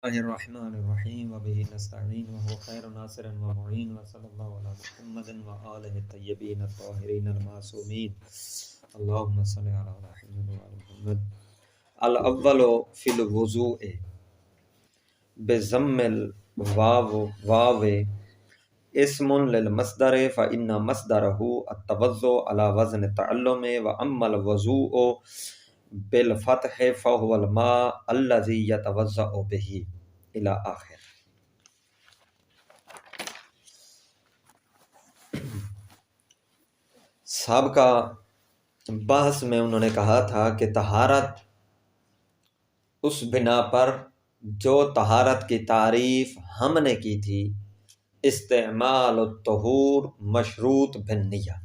اللہ الرحمن الرحیم وبه نستعین وهو خیر ناصر و معین وصلی اللہ علی محمد وآلہ الطیبین الطاہرین المعصومین اللہم صلی علی محمد وعلی محمد۔ الاول فی الوضوء بضم الواو اسم للمصدر فإن مصدره التوضؤ على وزن التعلم وأما الوضوء بالفتح فهو الماء الذي يتوضأ به الى آخر۔ سابقہ بحث میں انہوں نے کہا تھا کہ طہارت اس بنا پر جو طہارت کی تعریف ہم نے کی تھی، استعمال الطہور مشروط بالنیہ،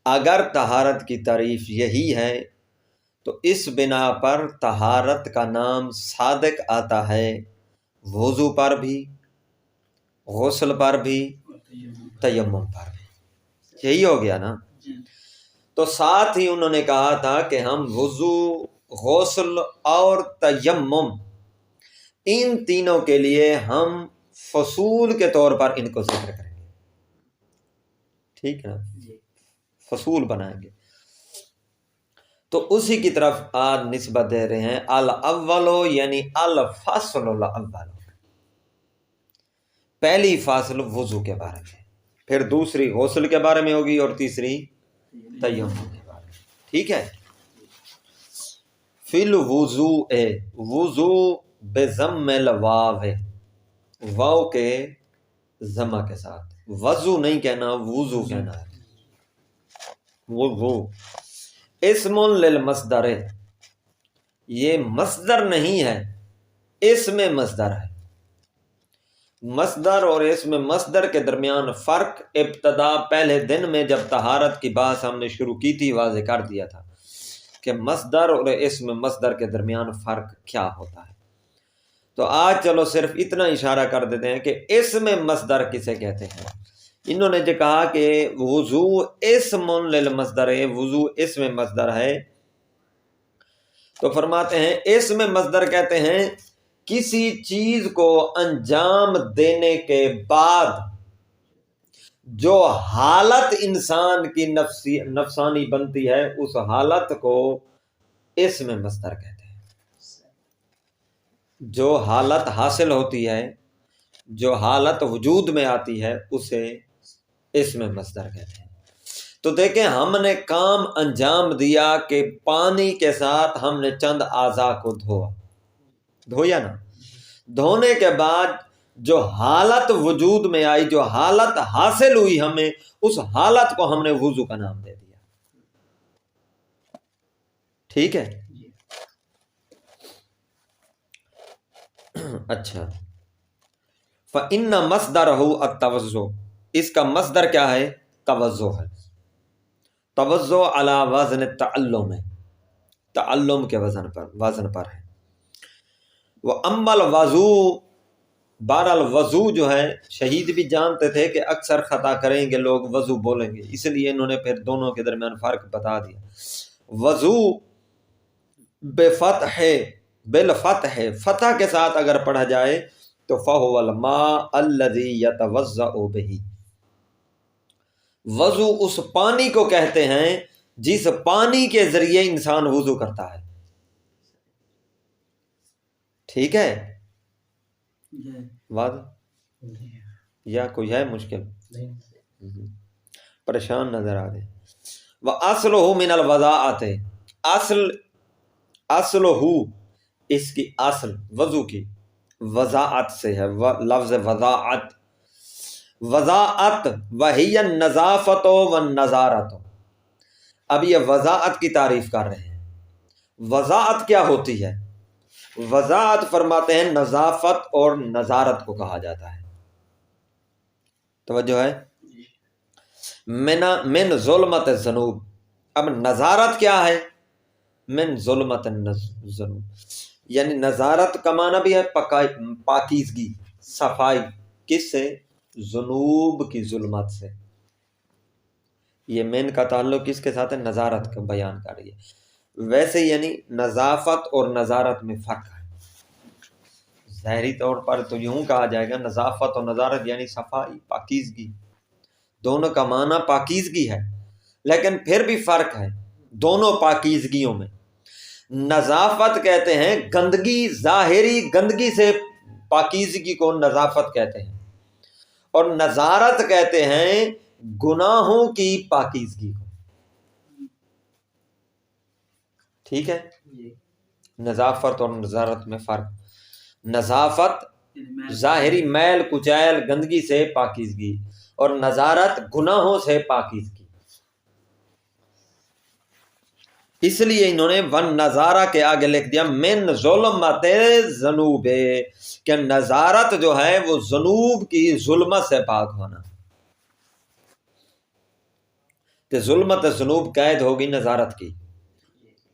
اگر طہارت کی تعریف یہی ہے تو اس بنا پر طہارت کا نام صادق آتا ہے، وضو پر بھی، غسل پر بھی، تیمم پر بھی۔ یہی ہو گیا نا۔ تو ساتھ ہی انہوں نے کہا تھا کہ ہم وضو، غسل اور تیمم ان تینوں کے لیے ہم فصول کے طور پر ان کو ذکر کریں گے، ٹھیک ہے نا، فصول بنائیں گے۔ تو اسی کی طرف آج نسبت دے رہے ہیں، الاول یعنی الفصل الاول، پہلی فصل وضو کے بارے میں، پھر دوسری غسل کے بارے میں ہوگی اور تیسری تیمم کے بارے میں، ٹھیک ہے۔ فی الوضوء، وضو بضم الواو، واو کے ضمہ کے ساتھ، وضو نہیں کہنا، وضو کہنا ہے، وضو۔ اسم للمصدر، یہ مصدر نہیں ہے، اسم مصدر ہے۔ مصدر اور اسم مصدر کے درمیان فرق ابتدا پہلے دن میں جب طہارت کی بات ہم نے شروع کی تھی واضح کر دیا تھا کہ مصدر اور اسم مصدر کے درمیان فرق کیا ہوتا ہے۔ تو آج چلو صرف اتنا اشارہ کر دیتے ہیں کہ اسم مصدر کسے کہتے ہیں۔ انہوں نے جو کہا کہ وضو اسم للمصدر ہے، وضو اسم مصدر ہے، تو فرماتے ہیں اسم مصدر کہتے ہیں کسی چیز کو انجام دینے کے بعد جو حالت انسان کی نفسانی بنتی ہے، اس حالت کو اسم مصدر کہتے ہیں۔ جو حالت حاصل ہوتی ہے، جو حالت وجود میں آتی ہے، اسے اسم مصدر کہتے ہیں۔ تو دیکھیں ہم نے کام انجام دیا کہ پانی کے ساتھ ہم نے چند اعضاء کو دھویا نا، دھونے کے بعد جو حالت وجود میں آئی، جو حالت حاصل ہوئی ہمیں، اس حالت کو ہم نے وضو کا نام دے دیا، ٹھیک ہے۔ اچھا، فَإِنَّ مَصْدَرَهُ التَّوَضُّؤُ، اس کا مصدر کیا ہے؟ توضع ہے، توضع علی وزن التعلم، تعلم کے وزن پر ہے۔ وَأَمَّا الْوَضُوءُ، بہرحال وضو جو ہے، شہید بھی جانتے تھے کہ اکثر خطا کریں گے لوگ، وضو بولیں گے، اس لیے انہوں نے پھر دونوں کے درمیان فرق بتا دیا۔ وضو بفتح، بالفتح، فتح کے ساتھ اگر پڑھا جائے تو فَهُوَ الْمَاءُ الَّذِي يَتَوَضَّأُ بِهِ، وضو اس پانی کو کہتے ہیں جس پانی کے ذریعے انسان وضو کرتا ہے، ٹھیک ہے۔ واضح یا کوئی ہے مشکل؟ پریشان نظر آ رہے۔ وَأَصْلُهُ مِنَ الْوَضَاءَةِ، اصلہ، اس کی اصل وضو کی وضاعت سے ہے، لفظ وضاعت، وضاعت وہی النظافت والنظارت۔ اب یہ وضاعت کی تعریف کر رہے ہیں۔ وضاعت کیا ہوتی ہے؟ وضاعت فرماتے ہیں نظافت اور نظارت کو کہا جاتا ہے، توجہ ہے۔ من ظلمت الذنوب، اب نظارت کیا ہے؟ من ظلمت الذنوب، یعنی نظارت کا معنی بھی ہے پاکیزگی، صفائی، کس سے؟ ذنوب کی ظلمت سے۔ یہ من کا تعلق کس کے ساتھ ہے؟ نظارت کا بیان کر رہی ہے۔ ویسے یعنی نظافت اور نظارت میں فرق ہے۔ ظاہری طور پر تو یوں کہا جائے گا نظافت اور نظارت یعنی صفائی، پاکیزگی، دونوں کا معنی پاکیزگی ہے، لیکن پھر بھی فرق ہے دونوں پاکیزگیوں میں۔ نظافت کہتے ہیں گندگی، ظاہری گندگی سے پاکیزگی کو نظافت کہتے ہیں، اور نظارت کہتے ہیں گناہوں کی پاکیزگی کو۔ ٹھیک ہے، نظافت اور نظارت میں فرق۔ نظافت ظاہری میل کچیل گندگی سے پاکیزگی، اور نظارت گناہوں سے پاکیزگی۔ اس لیے انہوں نے ون نظارہ کے آگے لکھ دیا من ظلمت ذنوب، کہ نظارت جو ہے وہ ذنوب کی ظلمت سے پاک ہونا، کہ ظلمت ذنوب قید ہوگی نظارت کی۔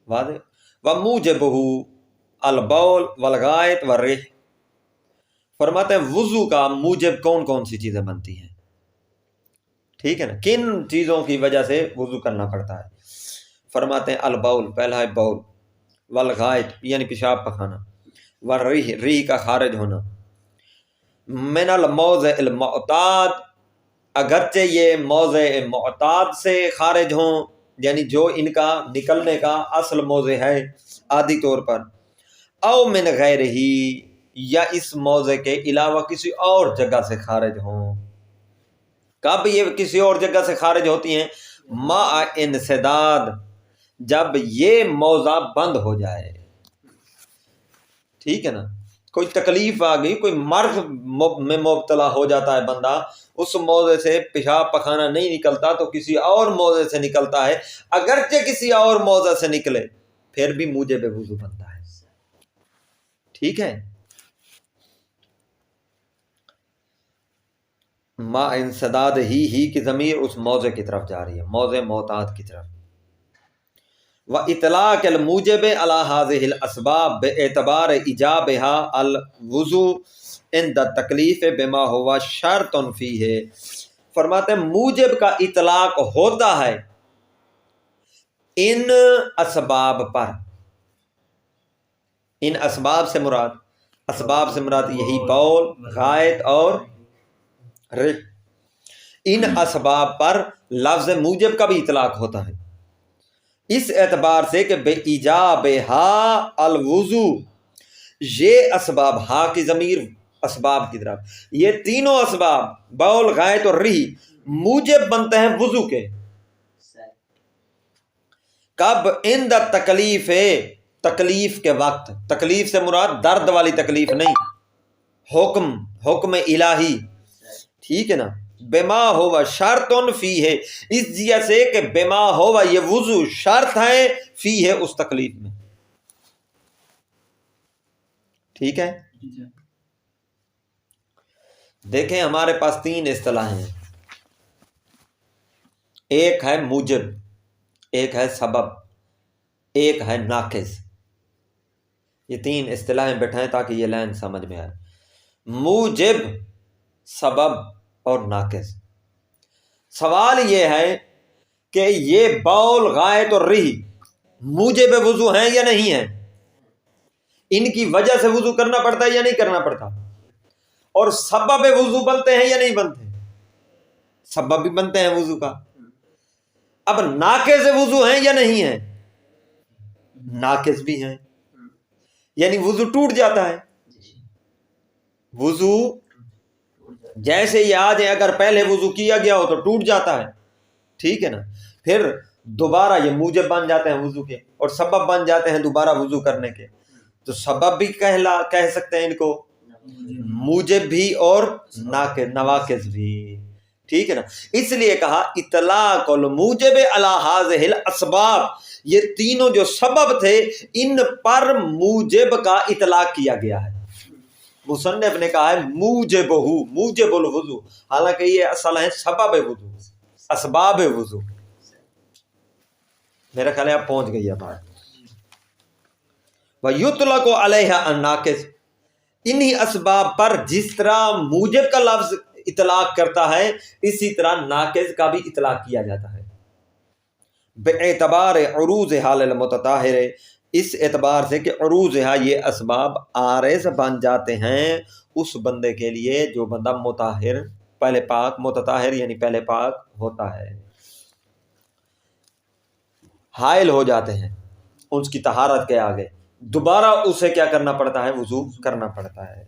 واضح؟ وَمُوجِبُهُ البول والغائط والريح، فرماتے ہیں وضو کا موجب کون کون سی چیزیں بنتی ہیں، ٹھیک ہے نا، کن چیزوں کی وجہ سے وضو کرنا پڑتا ہے؟ فرماتے ہیں البول، پہلا ہے بول، والغائط یعنی پیشاب پخانا، والریح ریح کا خارج ہونا، من الموضع المعتاد اگرچہ یہ موضع معتاد سے خارج ہوں، یعنی جو ان کا نکلنے کا اصل موضع ہے عادی طور پر، او من غیر ہی یا اس موضع کے علاوہ کسی اور جگہ سے خارج ہوں۔ کب یہ کسی اور جگہ سے خارج ہوتی ہیں؟ ما انسداد، جب یہ موضع بند ہو جائے، ٹھیک ہے نا، کوئی تکلیف آ گئی، کوئی مرض میں مبتلا ہو جاتا ہے بندہ، اس موضع سے پیشاب پخانا نہیں نکلتا تو کسی اور موضع سے نکلتا ہے، اگرچہ کسی اور موضع سے نکلے پھر بھی موجب وضو بنتا ہے، ٹھیک ہے۔ ما انسداد ہی کی ضمیر اس موضع کی طرف جا رہی ہے، موضع معتاد کی طرف۔ وَإِطْلَاقِ الْمُوجِبِ عَلَى هَذِهِ الْأَسْبَابِ بِاعْتِبَارِ إِيجَابِهَا الْوُضُوء عِنْدَ التَّكْلِيفِ بِمَا هُوَ شَرْطٌ فِيهِ، فرماتے ہیں موجب کا اطلاق ہوتا ہے ان اسباب پر، ان اسباب سے مراد یہی بول، غائط اور ریح، ان اسباب پر لفظ موجب کا بھی اطلاق ہوتا ہے، اس اعتبار سے کہ بے ایجاب ہا الوضو، یہ اسباب، ہا کی ضمیر اسباب کی طرف، یہ تینوں اسباب بول، غائط اور ریح موجب بنتے ہیں وضو کے۔ کب؟ عند تکلیف، تکلیف کے وقت، تکلیف سے مراد درد والی تکلیف نہیں، حکم الہی، ٹھیک ہے نا، بما ہوا شرط فی ہے، اس جہت سے کہ بما ہوا یہ وضو شرط ہے فی ہے اس تکلیف میں، ٹھیک ہے۔ دیکھیں ہمارے پاس تین اصطلاحیں ہیں، ایک ہے موجب، ایک ہے سبب، ایک ہے ناقض۔ یہ تین اصطلاحیں بٹھائیں تاکہ یہ لائن سمجھ میں آئے، موجب، سبب اور ناقض۔ سوال یہ ہے کہ یہ بول، غائط اور ریح موجب وضو ہیں یا نہیں ہیں، ان کی وجہ سے وضو کرنا پڑتا ہے یا نہیں کرنا پڑتا، اور سبب وضو بنتے ہیں یا نہیں بنتے، سبب بھی بنتے ہیں وضو کا۔ اب ناقض وضو ہیں یا نہیں ہیں، ناقض بھی ہیں، یعنی وضو ٹوٹ جاتا ہے، وضو جیسے یہ آج ہے، اگر پہلے وضو کیا گیا ہو تو ٹوٹ جاتا ہے، ٹھیک ہے نا، پھر دوبارہ یہ موجب بن جاتے ہیں وضو کے، اور سبب بن جاتے ہیں دوبارہ وضو کرنے کے، تو سبب بھی کہہ سکتے ہیں ان کو، موجب بھی اور نواقض بھی، ٹھیک ہے نا۔ اس لیے کہا اطلاق الموجب علی ہذہ الاسباب، یہ تینوں جو سبب تھے ان پر موجب کا اطلاق کیا گیا ہے۔ مصنف نے کہا ہے موجبہ، موجب الوضو، حالانکہ یہ اصل ہے سبب وضو، اسباب وضو۔ میرا خیال ہے آپ پہنچ گئی ہے بات۔ وَيُطْلَقُ عَلَيْهَا النَّاقِض، انہی اسباب پر جس طرح موجب کا لفظ اطلاق کرتا ہے اسی طرح ناقض کا بھی اطلاق کیا جاتا ہے، باعتبار عروض حال المتطہر، اس اعتبار سے کہ عروض ہے یہ اسباب عارض بن جاتے ہیں اس بندے کے لیے جو بندہ مطہر پہلے پاک متطہر یعنی پہلے پاک ہوتا ہے، حائل ہو جاتے ہیں اس کی طہارت کے آگے، دوبارہ اسے کیا کرنا پڑتا ہے؟ وضو کرنا پڑتا ہے۔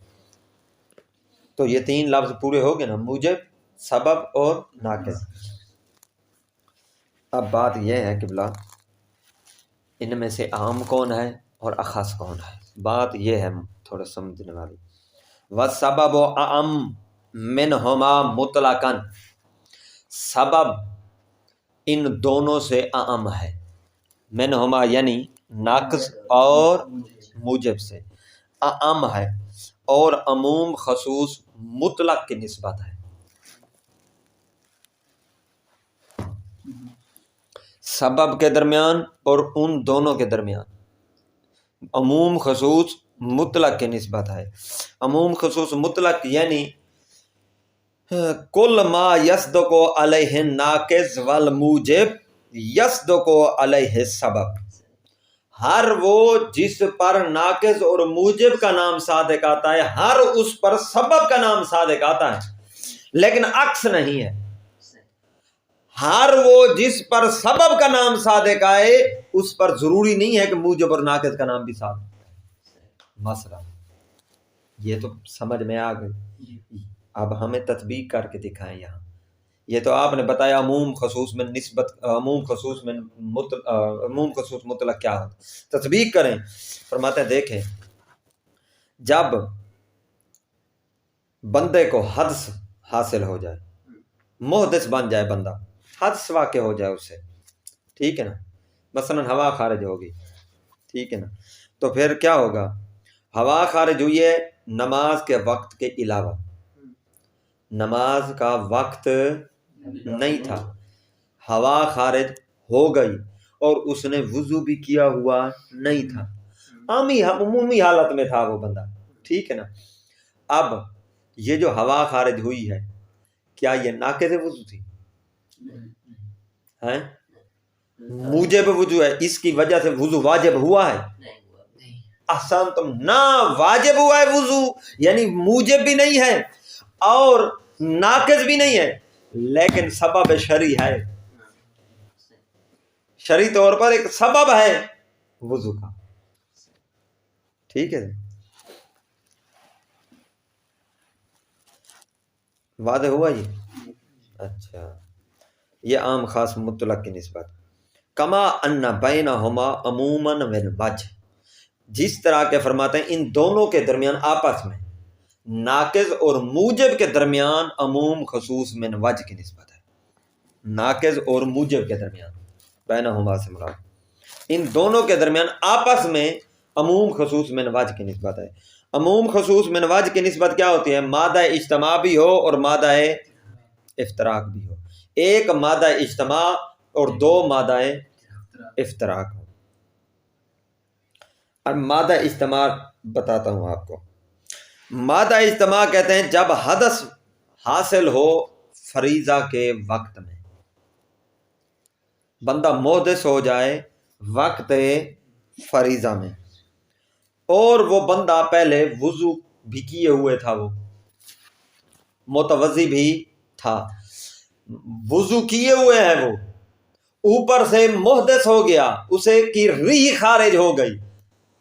تو یہ تین لفظ پورے ہو گئے نا، موجب، سبب اور ناقض۔ اب بات یہ ہے کہ بلا ان میں سے عام کون ہے اور اخص کون ہے؟ بات یہ ہے تھوڑا سمجھنے والی۔ وَالسَّبَبُ أَعَمُّ مِنْهُمَا مُطْلَقًا، سبب ان دونوں سے اعم ہے، منہما یعنی ناقض اور موجب سے اعم ہے، اور عموم خصوص مطلق کی نسبت ہے۔ سبب کے درمیان اور ان دونوں کے درمیان عموم خصوص مطلق کی نسبت ہے۔ عموم خصوص مطلق یعنی کل ما یصدق علیہ الناقض والموجب یصدق علیہ السبب، ہر وہ جس پر ناقض اور موجب کا نام صادق آتا ہے ہر اس پر سبب کا نام صادق آتا ہے، لیکن عکس نہیں ہے۔ ہر وہ جس پر سبب کا نام صادق آئے اس پر ضروری نہیں ہے کہ موجب اور ناقض کا نام بھی صادق آئے۔ مثلا یہ تو سمجھ میں آ گئی، اب ہمیں تطبیق کر کے دکھائیں یہاں۔ یہ تو آپ نے بتایا عموم خصوص میں نسبت، عموم خصوص میں عموم خصوص مطلق کیا ہوتا، تطبیق کریں۔ فرماتے ہیں دیکھیں، جب بندے کو حدث حاصل ہو جائے، محدث بن جائے بندہ، حدث واقع ہو جائے اسے، ٹھیک ہے نا، مثلا ہوا خارج ہوگی، ٹھیک ہے نا، تو پھر کیا ہوگا؟ ہوا خارج ہوئی ہے نماز کے وقت کے علاوہ، نماز کا وقت نہیں تھا، ہوا خارج ہو گئی اور اس نے وضو بھی کیا ہوا نہیں تھا، عمومی حالت میں تھا وہ بندہ، ٹھیک ہے نا۔ اب یہ جو ہوا خارج ہوئی ہے کیا یہ ناقض وضو تھی؟ ہیں؟ موجب وضو ہے، اس کی وجہ سے وضو واجب ہوا ہے؟ احسان تم نہ واجب ہوا ہے وضو، یعنی موجب بھی نہیں ہے اور ناقض بھی نہیں ہے، لیکن سبب شرعی ہے، شرعی طور پر ایک سبب ہے وضو کا، ٹھیک ہے، واضح ہوا یہ؟ اچھا، یہ عام خاص مطلق کی نسبت۔ کما ان بینہما عموما من وجہ، جس طرح کے فرماتے ہیں ان دونوں کے درمیان آپس میں ناقض اور موجب کے درمیان عموم خصوص من وجہ کی نسبت ہے، ناقض اور موجب کے درمیان، بینہما سے مراد ان دونوں کے درمیان آپس میں عموم خصوص من وجہ کی نسبت ہے۔ عموم خصوص من وجہ کی نسبت کیا ہوتی ہے؟ مادہ اجتماع بھی ہو اور مادہ افتراق بھی ہو، ایک مادہ اجتماع اور دو مادہ افتراق ہو۔ اب مادہ اجتماع بتاتا ہوں آپ کو۔ مادہ اجتماع کہتے ہیں جب حدث حاصل ہو فریضہ کے وقت میں، بندہ محدث ہو جائے وقت فریضہ میں، اور وہ بندہ پہلے وضو بھی کیے ہوئے تھا، وہ متوضی بھی تھا، وضو کیے ہوئے ہیں، وہ اوپر سے محدث ہو گیا، اسے کی ریح خارج ہو گئی۔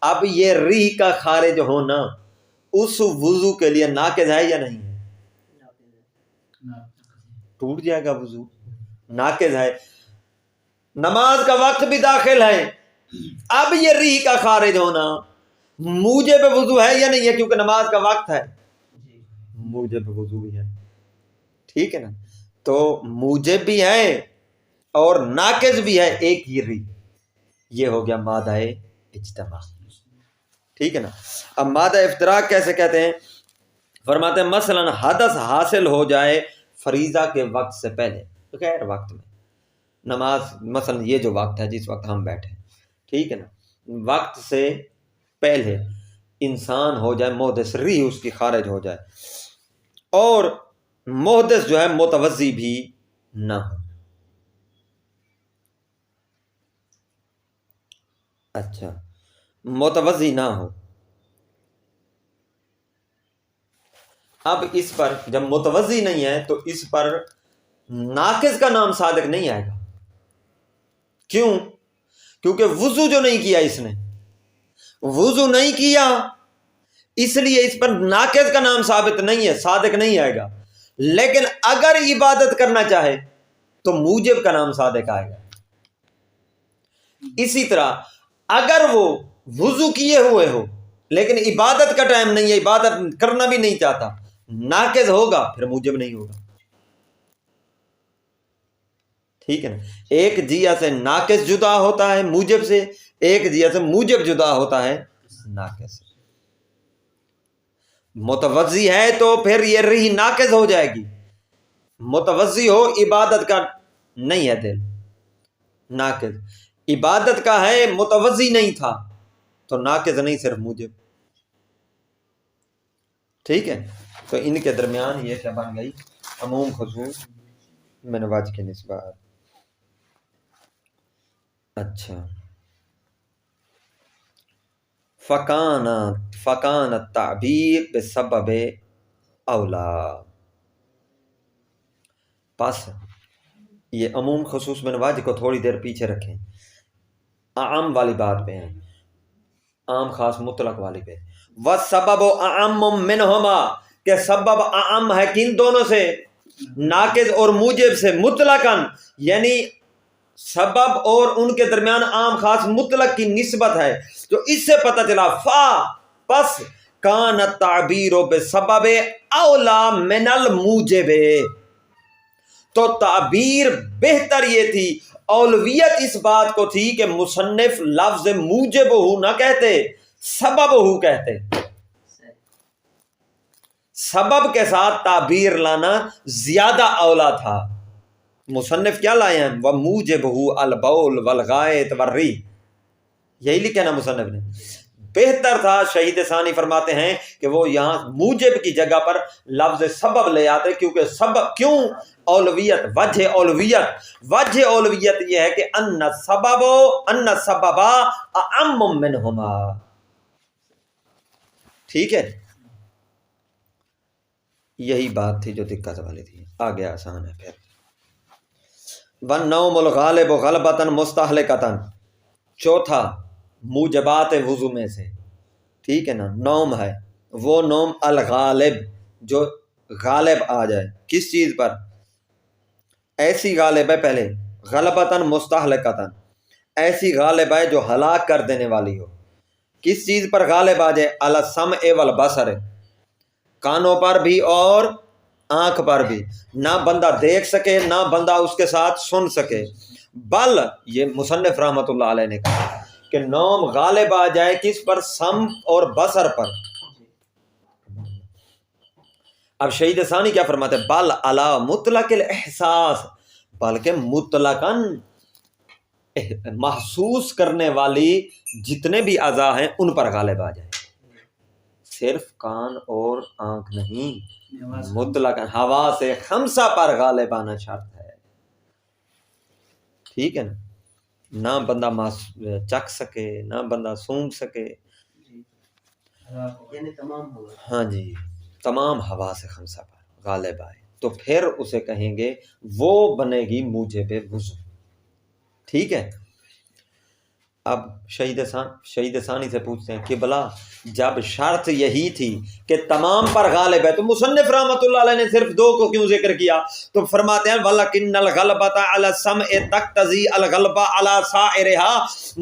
اب یہ ریح کا خارج ہونا اس وضو کے لیے ناقض ہے یا نہیں ہے؟ ٹوٹ جائے گا وضو، ناقض ہے، نماز کا وقت بھی داخل ہے، اب یہ ریح کا خارج ہونا موجب وضو ہے یا نہیں ہے؟ کیونکہ نماز کا وقت ہے، موجب وضو بھی ہے، ٹھیک ہے نا۔ تو موجب بھی ہے اور ناقض بھی ہے ایک ہی ریح، یہ ہو گیا مادہ اجتماع، ٹھیک ہے نا۔ اب مادہ افتراق کیسے کہتے ہیں؟ فرماتے ہیں مثلا حدث حاصل ہو جائے فریضہ کے وقت سے پہلے، غیر وقت میں، نماز مثلا یہ جو وقت ہے جس وقت ہم بیٹھے، ٹھیک ہے نا، وقت سے پہلے انسان ہو جائے محدث، ریح اس کی خارج ہو جائے، اور محدث جو ہے متوضی بھی نہ ہو۔ اچھا، متوضی نہ ہو. اب اس پر جب متوضی نہیں ہے تو اس پر ناقص کا نام صادق نہیں آئے گا. کیوں؟ کیونکہ وضو جو نہیں کیا، اس نے وضو نہیں کیا، اس لیے اس پر ناقص کا نام ثابت نہیں ہے، صادق نہیں آئے گا. لیکن اگر عبادت کرنا چاہے تو موجب کا نام صادق آئے گا. اسی طرح اگر وہ وضو کیے ہوئے ہو لیکن عبادت کا ٹائم نہیں ہے، عبادت کرنا بھی نہیں چاہتا، ناقص ہوگا، پھر موجب نہیں ہوگا. ٹھیک ہے نا. ایک جیا سے ناقص جدا ہوتا ہے موجب سے، ایک جیا سے موجب جدا ہوتا ہے ناقص سے. متوضی ہے تو پھر یہ رہی ناقص ہو جائے گی. متوضی ہو، عبادت کا نہیں ہے دل، ناقص. عبادت کا ہے، متوضی نہیں تھا، تو ناقص نہیں، صرف موجب. ٹھیک ہے. تو ان کے درمیان یہ کیا بن گئی؟ عموم خصوص من وجہ کی نسبت. اچھا. فکان التعبیر بسبب اولا. پس یہ عموم خصوص من وجہ کو تھوڑی دیر پیچھے رکھیں، عام والی بات پہ ہیں، عام خاص مطلق والی پہ. وَالسَّبَبُ أَعَمُّ مِنْهُمَا، کہ سبب اعم ہے کن دونوں سے؟ ناقص اور موجب سے مطلقاً. یعنی سبب اور ان کے درمیان عام خاص مطلق کی نسبت ہے. تو اس سے پتہ چلا پس کان التعبیر بسبب اولا من الموجب. تو تعبیر بہتر یہ تھی، اولویت اس بات کو تھی کہ مصنف لفظ موجب ہو نہ کہتے، سبب ہو کہتے. سبب کے ساتھ تعبیر لانا زیادہ اولا تھا. مصنف کیا لائے ہیں؟ وَمُوجِبُهُ الْبَوْلُ وَالْغَائِطُ وَالرِّيحُ، یہی لکھا نا مصنف نے. بہتر تھا، شہید ثانی فرماتے ہیں کہ وہ یہاں موجب کی جگہ پر لفظ سبب لے آتے، کیونکہ سبب کیوں؟ اولویت، وجہ اولویت یہ ہے کہ ان السبب اعم منہما. ٹھیک ہے. یہی بات تھی جو دقت والی تھی. آگے آسان ہے پھر. وَالنَّوْمُ الْغَالِبُ غَلْبَةً مُسْتَحْلِقَةً. چوتھا موجبات وضو میں سے، ٹھیک ہے نا، نوم ہے. وہ نوم الغالب جو غالب آ جائے. کس چیز پر؟ ایسی غالب ہے، پہلے غلبتاً مستحلقتاً، ایسی غالب ہے جو ہلاک کر دینے والی ہو. کس چیز پر غالب آ جائے؟ علی السمع والبصر، کانوں پر بھی اور آنکھ پر بھی. نہ بندہ دیکھ سکے، نہ بندہ اس کے ساتھ سن سکے. بل یہ مصنف رحمۃ اللہ علیہ نے کہا کہ نوم غالب آ جائے کس پر؟ سم اور بصر پر. اب شہید ثانی کیا فرماتے ہیں؟ بل علی مطلق الاحساس، بلکہ مطلقاً محسوس کرنے والی جتنے بھی اعضاء ہیں ان پر غالب آ جائے. صرف کان اور آنکھ نہیں، مطلقاً حواس خمسہ پر غالب آنا شرط ہے. ٹھیک ہے نا. نہ بندہ چکھ سکے، نہ بندہ سونگھ سکے. ہاں جی، تمام حواس خمسہ پر غالب آئے تو پھر اسے کہیں گے وہ بنے گی موجب وضو. ٹھیک ہے. اب شہید ثانی سے پوچھتے ہیں کہ بلا جب شرط یہی تھی کہ تمام پر غالب ہے تو مصنف رحمۃ اللہ علیہ نے صرف دو کو کیوں ذکر کیا؟ تو فرماتے ہیں وَلَكِنَّ الْغَلْبَةَ عَلَى السَّمْعِ تَقْتَضِي الْغَلْبَةَ عَلَى سَائِرِهَا.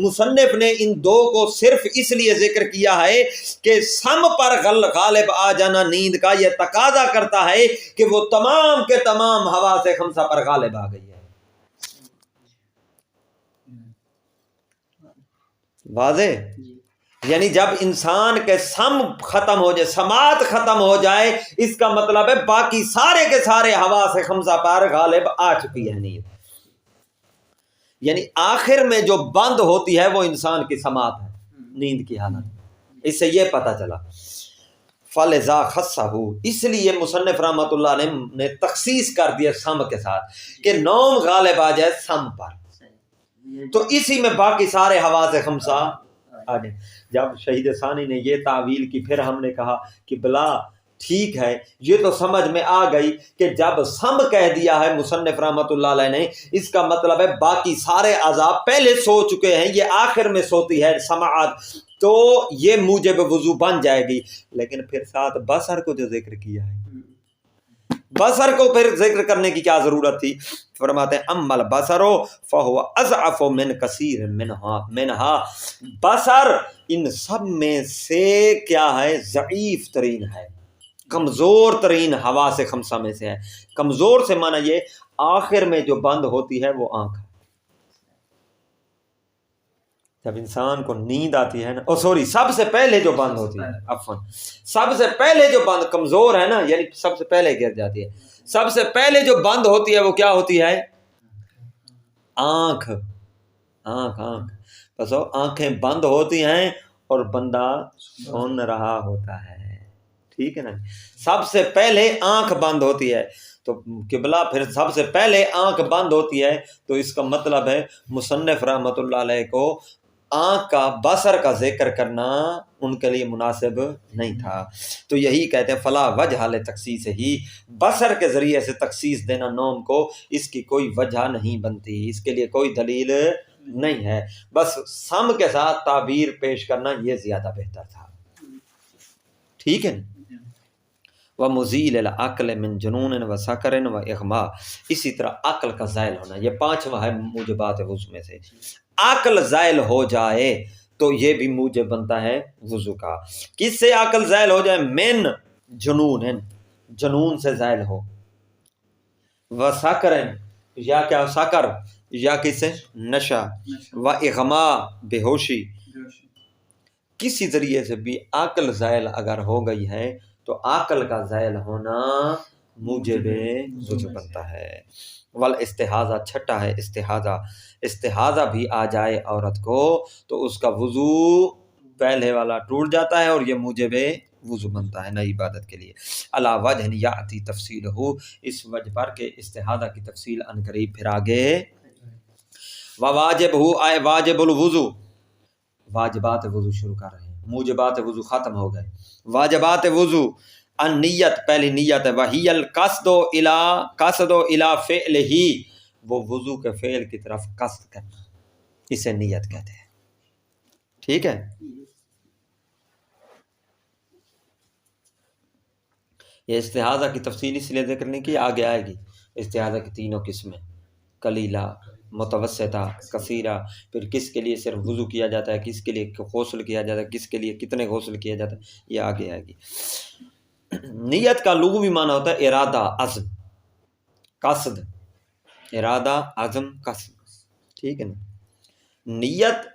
مصنف نے ان دو کو صرف اس لیے ذکر کیا ہے کہ سم پر غالب آ جانا نیند کا یہ تقاضا کرتا ہے کہ وہ تمام کے تمام حواس خمسہ پر غالب آ گئی ہے. واضح؟ یعنی جب انسان کے سم ختم ہو جائے، سماعت ختم ہو جائے، اس کا مطلب ہے باقی سارے کے سارے حواس خمسہ پر غالب آ چکی ہے نیند. یعنی آخر میں جو بند ہوتی ہے وہ انسان کی سماعت ہے نیند کی حالت. اس سے یہ پتہ چلا فَلِذَا خَصَّهُ، اس لیے مصنف رحمۃ اللہ علیہ نے تخصیص کر دیا سم کے ساتھ کہ نوم غالب آ جائے سم پر، تو اسی میں باقی سارے حواس خمسہ آگے جب شہید ثانی نے یہ تعویل کی، پھر ہم نے کہا کہ بلا ٹھیک ہے، یہ تو سمجھ میں آ گئی کہ جب سم کہہ دیا ہے مصنف رحمۃ اللہ علیہ نے، اس کا مطلب ہے باقی سارے عذاب پہلے سو چکے ہیں، یہ آخر میں سوتی ہے سماعت، تو یہ موجب وضو بن جائے گی۔ لیکن پھر ساتھ بصر کو جو ذکر کیا ہے، بصر کو پھر ذکر کرنے کی کیا ضرورت تھی؟ فرماتے ہیں اما البصر فهو اضعف من کثیر منها، بصر ان سب میں سے کیا ہے؟ ضعیف ترین ہے، کمزور ترین حواس خمسہ میں سے ہے۔ کمزور سے معنی یہ آخر میں جو بند ہوتی ہے وہ آنکھ ہے۔ جب انسان کو نیند آتی ہے نا، سب سے پہلے جو بند ہوتی ہے، عفواً سب سے پہلے جو بند، کمزور ہے نا، یعنی سب سے پہلے گر جاتی ہے، سب سے پہلے جو بند ہوتی ہے وہ کیا ہوتی ہے؟ آنکھ۔ بس آنکھیں بند ہوتی ہیں اور بندہ سن رہا ہوتا ہے، ٹھیک ہے نا؟ سب سے پہلے آنکھ بند ہوتی ہے، تو قبلہ پھر سب سے پہلے آنکھ بند ہوتی ہے، تو اس کا مطلب ہے مصنف رحمۃ اللہ علیہ کو آنکھ کا، بصر کا ذکر کرنا ان کے لیے مناسب نہیں تھا۔ تو یہی کہتے ہیں فلا وجہ لتخصیص ہی، بصر کے ذریعے سے تخصیص دینا نوم کو، اس کی کوئی وجہ نہیں بنتی، اس کے لیے کوئی دلیل نہیں ہے، بس سم کے ساتھ تعبیر پیش کرنا یہ زیادہ بہتر تھا، ٹھیک ہے نا؟ وَمُزِيلِ الْعَقْلِ مِنْ جُنُونٍ وَسَكْرٍ وَإِغْمَاءٍ، اسی طرح عقل کا زائل ہونا، یہ پانچواں ہے موجبات وضو میں سے۔ عقل زائل ہو جائے تو یہ بھی موجب بنتا ہے وضو کا۔ کس سے عقل زائل ہو جائے؟ من جنون، جنون سے زائل ہو، وَسَكْرٍ یا کیا سکر، یا کس سے؟ نشہ، وَإِغْمَاء بے ہوشی، کسی ذریعے سے بھی عقل زائل اگر ہو گئی ہے تو عقل کا زائل ہونا موجب وضو بنتا ہے۔ والاستحاضہ، چھٹا ہے استحاضہ بھی آ جائے عورت کو تو اس کا وضو پہلے والا ٹوٹ جاتا ہے اور یہ موجب وضو بنتا ہے نئی عبادت کے لیے۔ علی وجہ یاتی تفصیل ہو، اس وجہ پر کہ استحاضہ کی تفصیل ان قریب پھر آگے۔ وواجب ہو آئے واجب الوضو، واجبات وضو شروع کر رہے ہیں، موجبات وضو ختم ہو گئے۔ واجبات وضو، النیت، پہلی نیت ہے، وہی القصد الی فعلہ، وہ وضو کے فعل کی طرف قصد کرنا، اسے نیت کہتے ہیں، ٹھیک ہے؟ یہ استحاضہ کی تفصیل اس لیے ذکر نہیں کی، آگے آئے گی۔ استحاضہ کی تینوں قسمیں، قلیلہ، متوسطہ، کثیرہ، پھر کس کے لیے صرف وضو کیا جاتا ہے، کس کے لیے غسل کیا جاتا ہے، کس کے لیے کتنے غسل کیا جاتا ہے، یہ آگے آئے گی۔ نیت کا لغوی معنی ہوتا ہے ارادہ، عزم، قصد، ارادہ، عزم، قصد، ٹھیک ہے نا؟ نیت،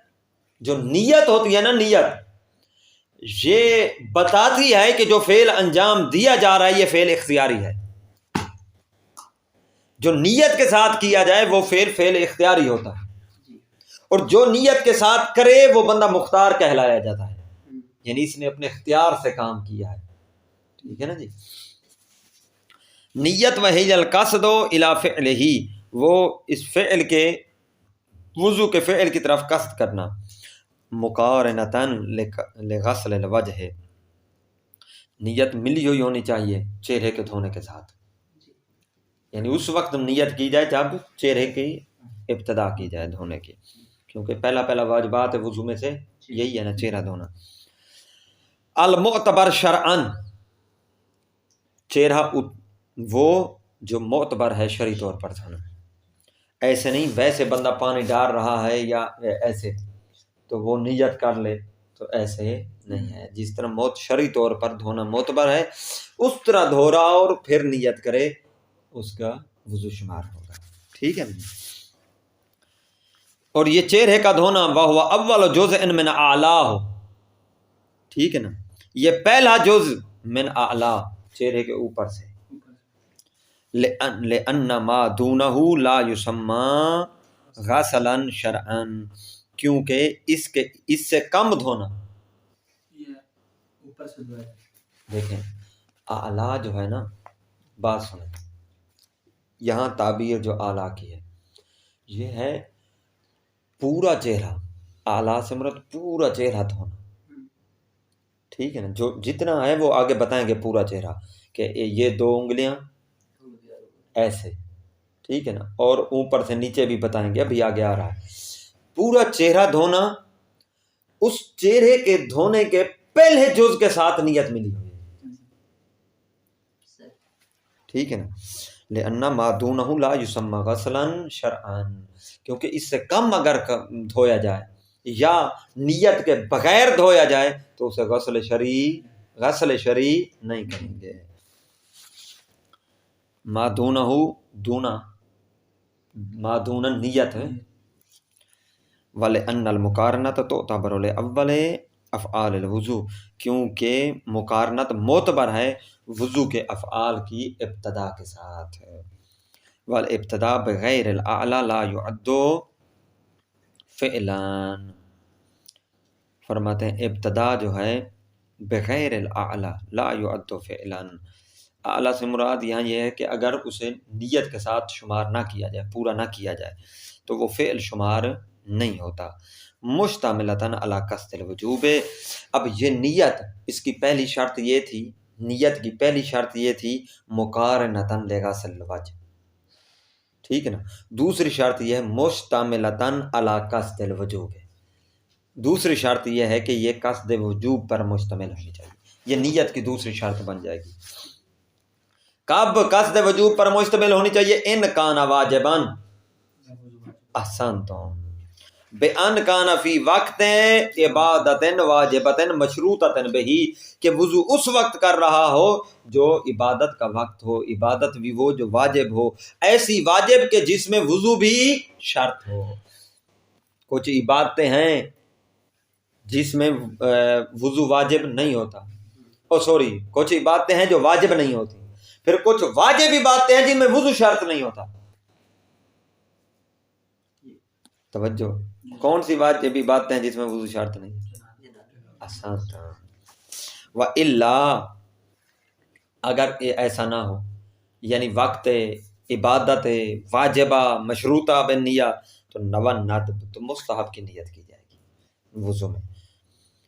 جو نیت ہوتی ہے نا، نیت یہ بتاتی ہے کہ جو فعل انجام دیا جا رہا ہے یہ فعل اختیاری ہے، جو نیت کے ساتھ کیا جائے وہ فعل اختیاری ہوتا ہے، اور جو نیت کے ساتھ کرے وہ بندہ مختار کہلایا جاتا ہے، یعنی اس نے اپنے اختیار سے کام کیا ہے، ٹھیک ہے نا جی؟ نیت وہی القصد الی فعلہ، وہ اس فعل کے، وضو کے فعل کی طرف قصد کرنا، مقارنتاً لغسل الوجہ، نیت ملی ہوئی ہونی چاہیے چہرے کے دھونے کے ساتھ، یعنی اس وقت نیت کی جائے جب چہرے کی ابتدا کی جائے دھونے کی، کیونکہ پہلا واجبات وضو میں سے یہی ہے نا، چہرہ دھونا۔ المعتبر شرعاً، چہرہ وہ جو معتبر ہے شرعی طور پر دھونا، ایسے نہیں ویسے بندہ پانی ڈال رہا ہے یا ایسے تو وہ نیت کر لے، تو ایسے نہیں ہے، جس طرح شرعی طور پر دھونا معتبر ہے اس طرح دھو رہا اور پھر نیت کرے، اس کا وضو شمار ہوگا، ٹھیک ہے۔ اور یہ چہرے کا دھونا وہو اول جزء من اعلیٰ، ٹھیک ہے نا، یہ پہلا جز من اعلیٰ، چہرے کے اوپر سے، لأن ما دونہ لا یسمى غسلا شرعا، کیونکہ اس سے کم دھونا، دیکھیں اعلیٰ جو ہے نا، بات سنیں، یہاں تعبیر جو اعلیٰ کی ہے یہ ہے پورا چہرہ، اعلیٰ سے مراد پورا چہرہ دھونا، ٹھیک ہے نا، جو جتنا ہے وہ آگے بتائیں گے پورا چہرہ، کہ یہ 2 انگلیاں ایسے، ٹھیک ہے نا، اور اوپر سے نیچے بھی بتائیں گے، ابھی آگے آ رہا ہے۔ پورا چہرہ دھونا، اس چہرے کے دھونے کے پہلے جز کے ساتھ نیت ملی ہوئی ہے، ٹھیک ہے نا، لِأَنَّ مَا دُونَهُ لَا يُسَمَّى غَسْلًا شَرْعًا، کیونکہ اس سے کم اگر دھویا جائے یا نیت کے بغیر دھویا جائے تو اسے غسل شرعی نہیں کہیں گے۔ ما دونہ دونا، ما دونا نیت ہے، وَلِأَنَّ الْمُقَارَنَةَ تُعْتَبَرُ لِأَوَّلِ افعال الوضو، کیونکہ مقارنت معتبر ہے وضو کے افعال کی ابتدا کے ساتھ، والابتداء بغیر الاعلی لا يعد فعلا، فرماتے ہیں ابتدا جو ہے بغیر الاعلی لا يعد فعلا، اعلیٰ سے مراد یہاں یہ ہے کہ اگر اسے نیت کے ساتھ شمار نہ کیا جائے، پورا نہ کیا جائے تو وہ فعل شمار نہیں ہوتا۔ مشتملتاً علی قصد الوجوب، اب یہ نیت، اس کی پہلی شرط یہ تھی، نیت کی پہلی شرط یہ تھی مقارنتاً لغسل الوجہ، ٹھیک ہے نا، دوسری شرط یہ ہے مشتملتاً علی قصد الوجوب، دوسری شرط یہ ہے کہ یہ قصد وجوب پر مشتمل ہونی چاہیے، یہ نیت کی دوسری شرط بن جائے گی۔ کب قصد وجوب پر مشتمل ہونی چاہیے؟ ان کان واجباً، احسنتم، بے ان کان فی وقت عبادت واجبت مشروطۃ بہی، کہ وضو اس وقت کر رہا ہو جو عبادت کا وقت ہو، عبادت بھی وہ جو واجب ہو، ایسی واجب کہ جس میں وضو بھی شرط ہو۔ کچھ عبادتیں ہیں جس میں وضو واجب نہیں ہوتا، کچھ عبادتیں ہیں جو واجب نہیں ہوتی، پھر کچھ واجب عبادتیں ہیں جن میں وضو شرط نہیں ہوتا۔ توجہ، کون سی واجب عبادتیں ہیں جس میں وضو شرط نہیں؟ آسان تھا۔ وَإِلَّا، اگر ایسا نہ ہو، یعنی وقت عبادت واجبہ مشروطہ بالنیہ، تو نون ندب، تو مستحب کی نیت کی جائے گی وضو میں۔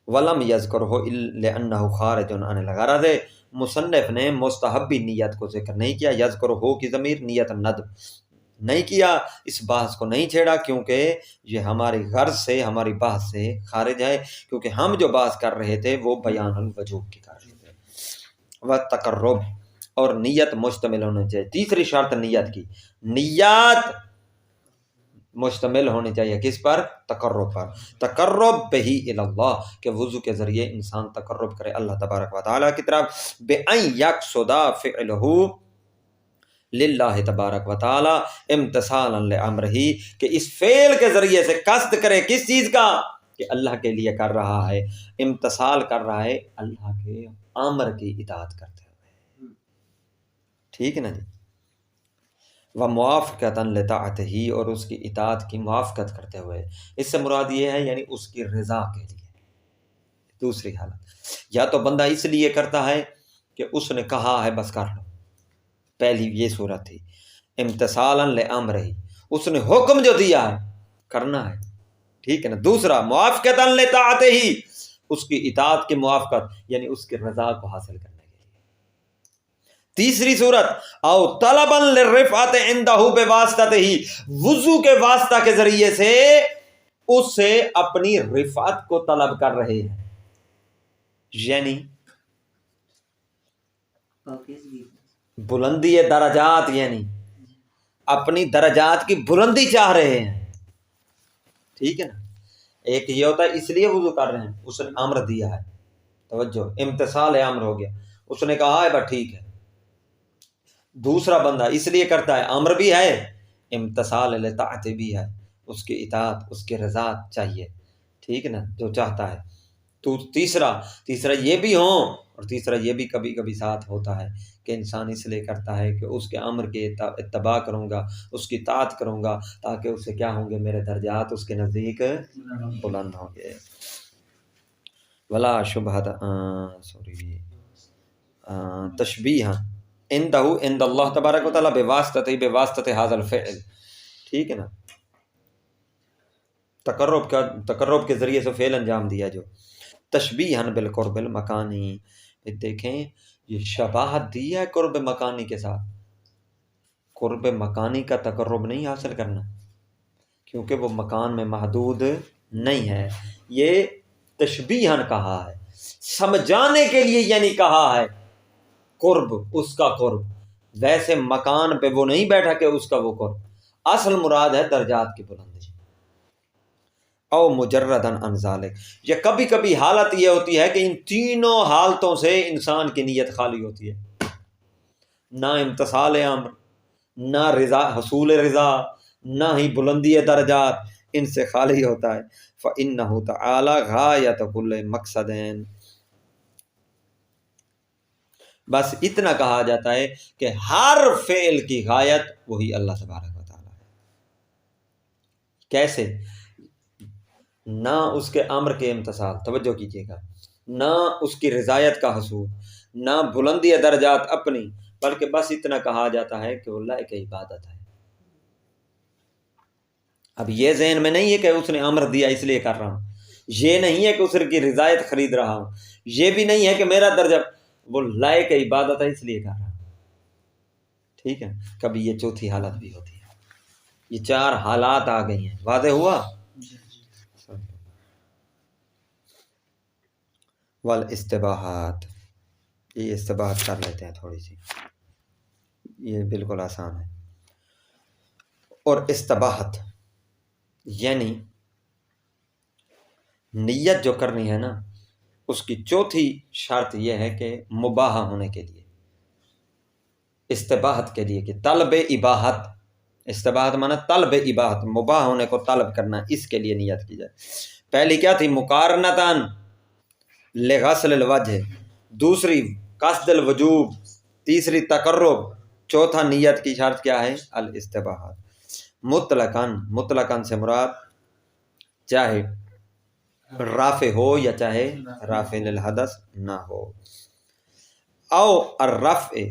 ولم یذکرہ لأنہ خارج عن الغرض، مصنف نے مستحبی نیت کو ذکر نہیں کیا، یذکرہ کی ضمیر نیت ندب نہیں کیا، اس بحث کو نہیں چھیڑا، کیونکہ یہ ہماری غرض سے، ہماری بحث سے خارج ہے، کیونکہ ہم جو بحث کر رہے تھے وہ بیان الوجوب کی کر رہے تھے۔ وتقرب، اور نیت مشتمل ہونا چاہیے، تیسری شرط نیت کی، نیت مشتمل ہونی چاہیے کس پر؟ تقرب پر، تقرب بہی اللہ، کہ وضو کے ذریعے انسان تقرب کرے اللہ تبارک و تعالیٰ کی طرف، بأن یقصد فعلہ للہ تبارک و تعالیٰ امتثالا لامرہ، کہ اس فعل کے ذریعے سے قصد کرے کس چیز کا؟ کہ اللہ کے لیے کر رہا ہے، امتثال کر رہا ہے اللہ کے امر کی اطاعت کرتے ہوئے، ٹھیک ہے نا جی۔ وموافقتاً لطاعتہ، اور اس کی اطاعت کی موافقت کرتے ہوئے، اس سے مراد یہ ہے یعنی اس کی رضا کے لیے۔ دوسری حالت، یا تو بندہ اس لیے کرتا ہے کہ اس نے کہا ہے بس کر لو، پہلی یہ صورت تھی امتثالاً لامرہ، اس نے حکم جو دیا ہے کرنا ہے، ٹھیک ہے نا۔ دوسرا موافقتاً لطاعتہ، اس کی اطاعت کی موافقت یعنی اس کی رضا کو حاصل کرنے کے لیے۔ تیسری صورت، او طلبا للرفعت عندہ بواسطتہ، وضو کے واسطہ کے ذریعے سے اس سے اپنی رفعت کو طلب کر رہے ہیں، یعنی بلندی درجات، یعنی اپنی درجات کی بلندی چاہ رہے ہیں، ٹھیک ہے نا۔ ایک یہ ہوتا ہے اس لیے وضو کر رہے ہیں، اس نے امر دیا ہے، توجہ، امتثال امر ہو گیا، اس نے کہا ہے بس ٹھیک ہے۔ دوسرا بندہ اس لیے کرتا ہے، امر بھی ہے، امتثال لطاعت بھی ہے، اس کی اطاعت، اس کی رضا چاہیے، ٹھیک ہے نا، جو چاہتا ہے۔ تو تیسرا یہ بھی ہوں، اور تیسرا یہ بھی کبھی کبھی ساتھ ہوتا ہے کہ انسان اس لیے کرتا ہے کہ اس کے امر کے اتباع کروں گا، اس کی اطاعت کروں گا، تاکہ اس سے کیا ہوں گے، میرے درجات اس کے نزدیک بلند ہوں گے۔ ولا شبہۃ، تشبیہ عندہ، عند اللہ تبارک و تعالیٰ بواسطہ ھذا الفعل، ٹھیک ہے نا۔ تقرب کے ذریعے سے فعل انجام دیا جو تشبیہن بالقرب المکانی، دیکھیں یہ شباہت دی ہے قرب مکانی کے ساتھ، قرب مکانی کا تقرب نہیں حاصل کرنا کیونکہ وہ مکان میں محدود نہیں ہے، یہ تشبیہن کہا ہے، سمجھانے کے لیے یعنی کہا ہے قرب، اس کا قرب، ویسے مکان پہ وہ نہیں بیٹھا کہ اس کا وہ قرب، اصل مراد ہے درجات کی بلندی۔ او مجردن عن ذالک، یا کبھی کبھی حالت یہ ہوتی ہے کہ ان تینوں حالتوں سے انسان کی نیت خالی ہوتی ہے، نہ امتثال امر، نہ رضا، حصول رضا، نہ ہی بلندی درجات، ان سے خالی ہوتا ہے۔ فإنہ تعالی غایۃ کل مقصدین، بس اتنا کہا جاتا ہے کہ ہر فعل کی غایت وہی اللہ تبارک و تعالی ہے۔ کیسے؟ نہ اس کے امر کے امتثال، توجہ کیجیے گا، نہ اس کی رضایت کا حصول، نہ بلندی درجات اپنی، بلکہ بس اتنا کہا جاتا ہے کہ وہ لائق عبادت ہے۔ اب یہ ذہن میں نہیں ہے کہ اس نے امر دیا اس لیے کر رہا ہوں، یہ نہیں ہے کہ اس کی رضایت خرید رہا ہوں، یہ بھی نہیں ہے کہ میرا درجہ، وہ لائق عبادت ہے اس لیے کر رہا ہوں۔ ٹھیک ہے، کبھی یہ چوتھی حالت بھی ہوتی ہے، یہ چار حالات آ گئی ہیں، واضح ہوا؟ والاستباحات، یہ استباحت کر لیتے ہیں تھوڑی سی، یہ بالکل آسان ہے۔ اور استباحت یعنی نیت جو کرنی ہے نا، اس کی چوتھی شرط یہ ہے کہ مباح ہونے کے لیے، استباحت کے لیے، کہ طلب اباحت، استباحت مانا طلب اباحت، مباح ہونے کو طلب کرنا، اس کے لیے نیت کی جائے۔ پہلی کیا تھی؟ مقارنتاً لغسل الوجہ، دوسری قصد الوجوب، تیسری تقرب، چوتھا نیت کی شرط کیا ہے؟ الاستباحت۔ مطلقاً سے مراد چاہے رافع ہو یا چاہے رافع للحدث نہ ہو، او الرفع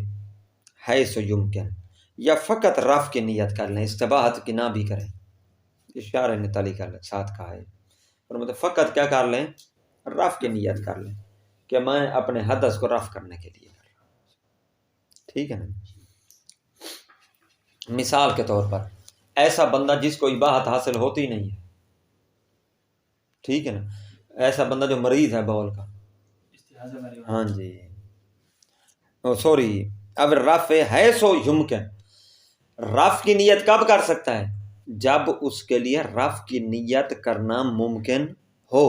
حیث یمکن، یا فقط رفع کی نیت کر لیں، استباحت کی نہ بھی کریں، اشارہ نے تعلی کا ساتھ کہا ہے، اور مطلب فقط کیا کر لیں؟ رفع کی نیت کر لیں کہ میں اپنے حدث کو رفع کرنے کے لیے کر رہا ہوں۔ ٹھیک ہے نا؟ مثال کے طور پر ایسا بندہ جس کو اباحت حاصل ہوتی نہیں ہے، ٹھیک ہے نا، ایسا بندہ جو مریض ہے بول کا، ہاں جی، سوری، اب رفع ہے سو یمکن، رفع کی نیت کب کر سکتا ہے؟ جب اس کے لیے رفع کی نیت کرنا ممکن ہو۔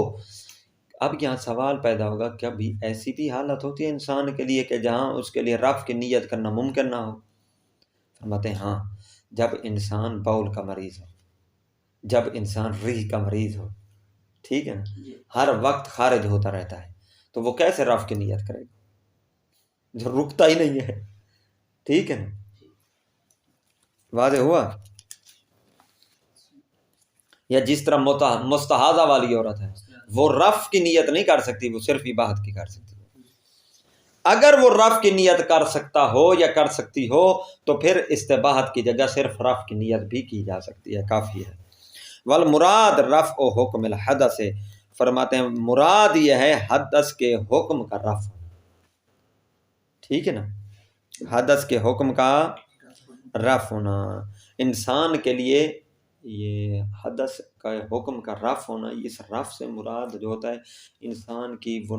اب یہاں سوال پیدا ہوگا، کبھی ایسی بھی حالت ہوتی ہے انسان کے لیے کہ جہاں اس کے لیے رفع کی نیت کرنا ممکن نہ ہو؟ فرماتے ہیں ہاں، جب انسان باؤل کا مریض ہو، جب انسان ریح کا مریض ہو، ٹھیک ہے نا، ہر وقت خارج ہوتا رہتا ہے، تو وہ کیسے رفع کی نیت کرے گا جو رکتا ہی نہیں ہے؟ ٹھیک ہے نا، واضح ہوا؟ یا جس طرح مستحاضہ والی عورت ہے، وہ رفع کی نیت نہیں کر سکتی، وہ صرف اباحت کی کر سکتی ہے۔ اگر وہ رفع کی نیت کر سکتا ہو یا کر سکتی ہو تو پھر استباحت کی جگہ صرف رفع کی نیت بھی کی جا سکتی ہے، کافی ہے۔ والمراد رفع حکم الحدث، فرماتے ہیں مراد یہ ہے حدث کے حکم کا رفع، ٹھیک ہے نا، حدث کے حکم کا رفع ہونا، انسان کے لیے یہ حدث کا حکم کا رفع ہونا، اس رفع سے مراد جو ہوتا ہے انسان کی وہ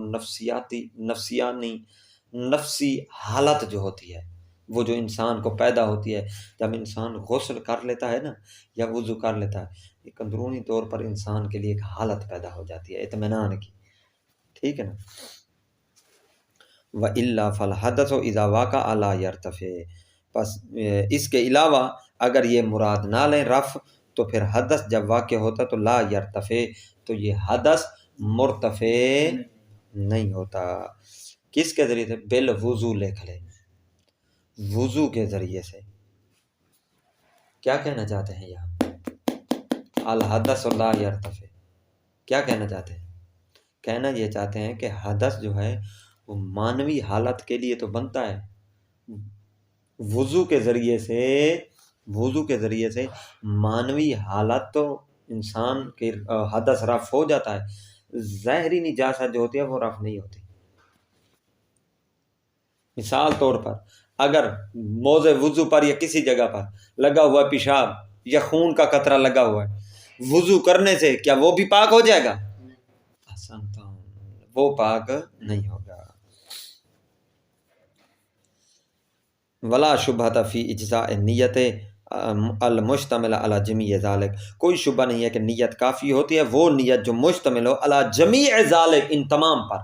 نفسی حالت جو ہوتی ہے، وہ جو انسان کو پیدا ہوتی ہے جب انسان غسل کر لیتا ہے نا یا وضو کر لیتا ہے، ایک اندرونی طور پر انسان کے لیے ایک حالت پیدا ہو جاتی ہے اطمینان کی، ٹھیک ہے نا۔ وَإِلَّا فَالْحَدَثُ إِذَا وَقَعَ لَا يَرْتَفِعُ، پس اس کے علاوہ اگر یہ مراد نہ لیں رفع، تو پھر حدث جب واقع ہوتا تو لا یرتفع، تو یہ حدث مرتفع نہیں ہوتا۔ کس کے ذریعے سے؟ بالوضو، لکھ لیں، وضو کے ذریعے سے۔ کیا کہنا چاہتے ہیں یہاں؟ الحدث لا یرتفع، کیا کہنا چاہتے ہیں؟ کہنا یہ چاہتے ہیں کہ حدث جو ہے وہ مانوی حالت کے لیے تو بنتا ہے، وضو کے ذریعے سے مانوی حالت تو انسان کی حدث رفع ہو جاتا ہے، ظاہری نجاست جو ہوتی ہے وہ رفع نہیں ہوتی۔ مثال طور پر اگر موضع وضو پر یا کسی جگہ پر لگا ہوا پیشاب یا خون کا قطرہ لگا ہوا ہے، وضو کرنے سے کیا وہ بھی پاک ہو جائے گا؟ آسان تو وہ پاک نہیں ہوگا۔ ولا شبہۃ فی اجزاء نیت المشتمل علی جمیع ذالک، کوئی شبہ نہیں ہے کہ نیت کافی ہوتی ہے، وہ نیت جو مشتمل ہو علی جمیع ذالک، ان تمام پر۔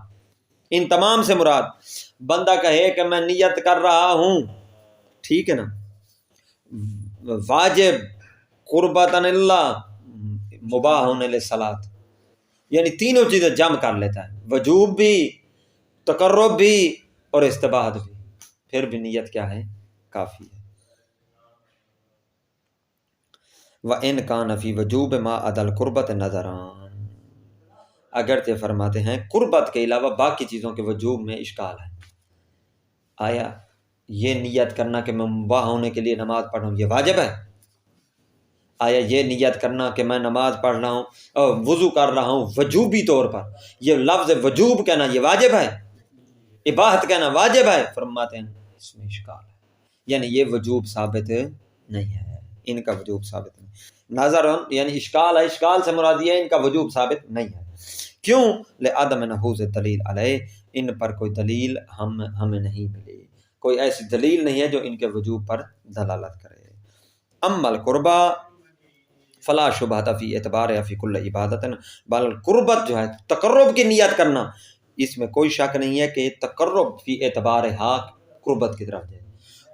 ان تمام سے مراد بندہ کہے کہ میں نیت کر رہا ہوں، ٹھیک ہے نا، واجب، قربتاً اللہ، مباح للصلاۃ، یعنی تینوں چیزیں جمع کر لیتا ہے، وجوب بھی، تقرب بھی اور استباحت بھی، پھر بھی نیت کیا ہے؟ کافی ہے۔ وَإِنْ كَانَ فِي وُجُوبِ مَا عَدَا الْقُرْبَةِ نَظَرَانِ، اگرچہ فرماتے ہیں قربت کے علاوہ باقی چیزوں کے وجوب میں اشکال ہے۔ آیا یہ نیت کرنا کہ میں مباح ہونے کے لیے نماز پڑھ رہا ہوں یہ واجب ہے؟ آیا یہ نیت کرنا کہ میں نماز پڑھ رہا ہوں اور وضو کر رہا ہوں وجوبی طور پر، یہ لفظ وجوب کہنا یہ واجب ہے؟ اباحت کہنا واجب ہے؟ فرماتے ہیں اس میں اشکال ہے، یعنی یہ وجوب ثابت نہیں ہے، ان کا وجوب ثابت نہیں۔ نظر یعنی اشکال ہے، اشکال سے مراد یہ ہے ان کا وجوب ثابت نہیں ہے۔ کیوں؟ لعدم نفوذ دلیل علیہ، ان پر کوئی دلیل ہمیں نہیں ملی، کوئی ایسی دلیل نہیں ہے جو ان کے وجوب پر دلالت کرے۔ اما القربہ فلا شبہۃ فی اعتبار فی کل عبادت، بل قربت جو ہے تقرب کی نیت کرنا، اس میں کوئی شک نہیں ہے کہ تقرب فی اعتبار حق قربت کی طرف جائے،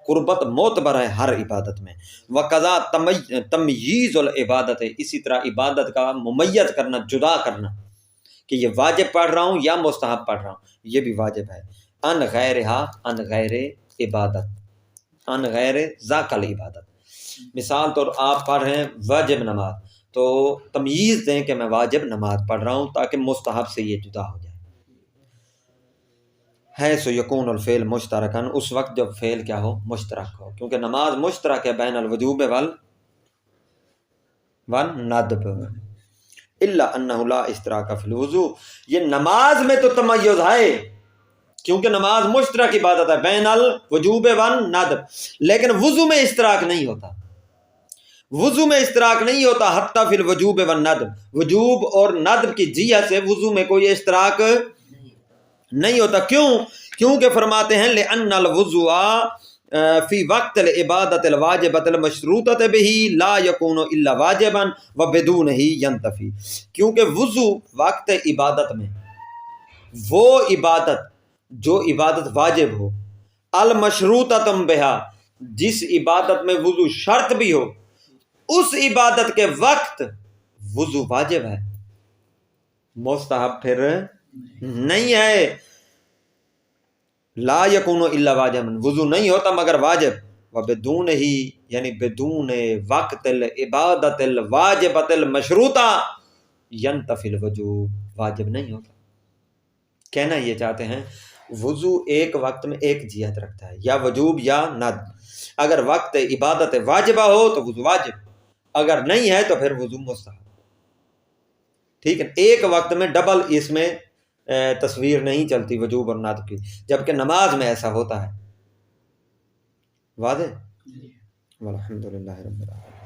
قربت معتبر ہے ہر عبادت میں۔ وقضا تمییز العبادت، اسی طرح عبادت کا ممیز کرنا، جدا کرنا کہ یہ واجب پڑھ رہا ہوں یا مستحب پڑھ رہا ہوں، یہ بھی واجب ہے۔ ان غیرہا، ان غیر عبادت، ان غیر ذاک العبادت، مثال طور آپ پڑھ رہے ہیں واجب نماز، تو تمییز دیں کہ میں واجب نماز پڑھ رہا ہوں تاکہ مستحب سے یہ جدا ہو جائے۔ ہے سو یکون الفعل مشترکن، اس وقت جب فعل کیا ہو؟ مشترک ہو، کیونکہ نماز مشترک ہے بین الوجوب والندب، الا انہ لا اشتراک فی الوضو، یہ نماز میں تو تمیز ہے کیونکہ نماز مشترک عبادت ہے بین الوجوب والندب، لیکن وضو میں اشتراک نہیں ہوتا، وضو میں اشتراک نہیں ہوتا، حتی فی الوجوب والندب، وجوب اور ندب کی جہت سے وضو میں کوئی اشتراک نہیں ہوتا۔ کیوں؟ کیونکہ فرماتے ہیں لأن الوضوء فی وقت العبادت الواجبۃ المشروطۃ بہ لا یکون الا واجبا وبدونہ ینتفی، کیونکہ وضو وقت عبادت میں وہ عبادت جو عبادت واجب ہو، المشروطۃ بہا، جس عبادت میں وضو شرط بھی ہو، اس عبادت کے وقت وضو واجب ہے، مستحب پھر نہیں ہے۔ لا یکون الا واجبا، وضو نہیں ہوتا مگر واجب، وبدون ہی یعنی بدون وقت العبادت الواجبۃ المشروطہ ینتفی الوجوب، واجب نہیں ہوتا۔ کہنا یہ چاہتے ہیں وضو ایک وقت میں ایک جہت رکھتا ہے، یا وجوب یا ندب، اگر وقت عبادت واجبہ ہو تو وضو واجب، اگر نہیں ہے تو پھر وضو مستحب، ٹھیک ہے۔ ایک وقت میں ڈبل اس میں تصویر نہیں چلتی وجوب اور ندب کی، جبکہ نماز میں ایسا ہوتا ہے۔ واضح؟ والحمدللہ رب العالمین۔